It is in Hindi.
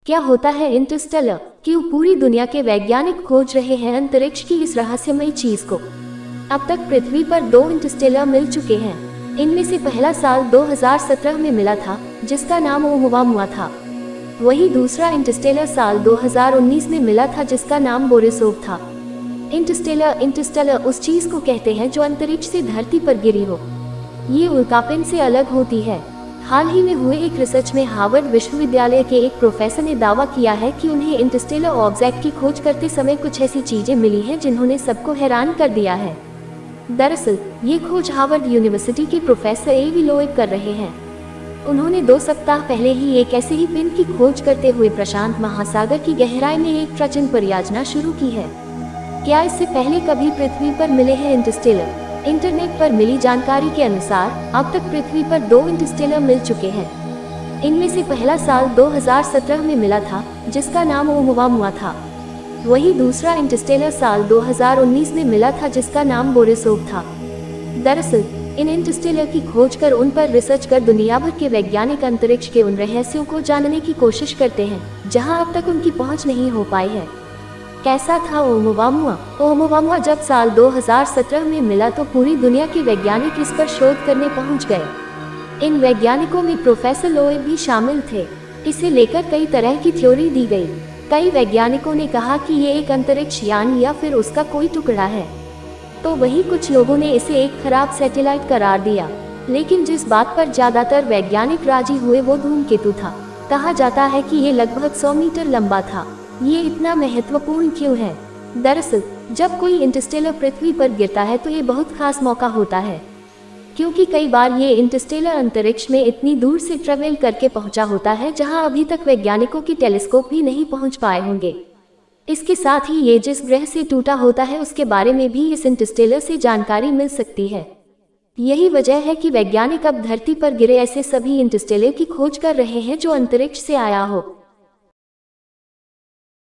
क्या होता है इंटरस्टेलर? क्यों पूरी दुनिया के वैज्ञानिक खोज रहे हैं अंतरिक्ष की इस रहस्यमयी चीज को? अब तक पृथ्वी पर 2 इंटरस्टेलर मिल चुके हैं। इनमें से पहला साल 2017 में मिला था, जिसका नाम ओumuamua था। वही दूसरा इंटरस्टेलर साल 2019 में मिला था, जिसका नाम बोरिसोव था। इंटरस्टेलर उस चीज को कहते हैं जो अंतरिक्ष से धरती पर गिरी हो। ये उल्कापिंड से अलग होती है। हाल ही में हुए एक रिसर्च में हार्वर्ड विश्वविद्यालय के एक प्रोफेसर ने दावा किया है कि उन्हें इंटरस्टेलर ऑब्जेक्ट की खोज करते समय कुछ ऐसी चीजें मिली हैं जिन्होंने सबको हैरान कर दिया है। दरअसल ये खोज हार्वर्ड यूनिवर्सिटी के प्रोफेसर एवी लोएब कर रहे हैं। उन्होंने 2 सप्ताह पहले ही एक ऐसे ही पिंड की खोज करते हुए प्रशांत महासागर की गहराई में एक प्रचंड परियोजना शुरू की है। क्या इससे पहले कभी पृथ्वी पर मिले हैं इंटरस्टेलर? इंटरनेट पर मिली जानकारी के अनुसार अब तक पृथ्वी पर 2 इंटरस्टेलर मिल चुके हैं। इनमें से पहला साल 2017 में मिला था, जिसका नाम ओumuamua था। वही दूसरा इंटरस्टेलर साल 2019 में मिला था, जिसका नाम बोरिसोव था। दरअसल इन इंटरस्टेलर की खोज कर उन पर रिसर्च कर दुनिया भर के वैज्ञानिक अंतरिक्ष के उन रहस्यों को जानने की कोशिश करते हैं जहां अब तक उनकी पहुंच नहीं हो पाई है। कैसा था ओumuamua? ओumuamua जब साल 2017 में मिला तो पूरी दुनिया के वैज्ञानिक इस पर शोध करने पहुंच गए। इन वैज्ञानिकों में प्रोफेसर लोएब भी शामिल थे। इसे लेकर कई तरह की थ्योरी दी गई। कई वैज्ञानिकों ने कहा कि ये एक अंतरिक्ष यान या फिर उसका कोई टुकड़ा है, तो वही कुछ लोगों ने इसे एक खराब सैटेलाइट करार दिया। लेकिन जिस बात पर ज्यादातर वैज्ञानिक राजी हुए वो धूमकेतु था। कहा जाता है कि ये लगभग 100 मीटर लंबा था। ये इतना महत्वपूर्ण क्यों है? दरअसल जब कोई इंटरस्टेलर पृथ्वी पर गिरता है तो ये बहुत खास मौका होता है, क्योंकि कई बार ये इंटरस्टेलर अंतरिक्ष में इतनी दूर से ट्रेवल करके पहुंचा होता है जहां अभी तक वैज्ञानिकों की टेलीस्कोप भी नहीं पहुंच पाए होंगे। इसके साथ ही ये जिस ग्रह से टूटा होता है उसके बारे में भी इस इंटरस्टेलर से जानकारी मिल सकती है। यही वजह है कि वैज्ञानिक अब धरती पर गिरे ऐसे सभी इंटरस्टेलर की खोज कर रहे हैं जो अंतरिक्ष से आया हो।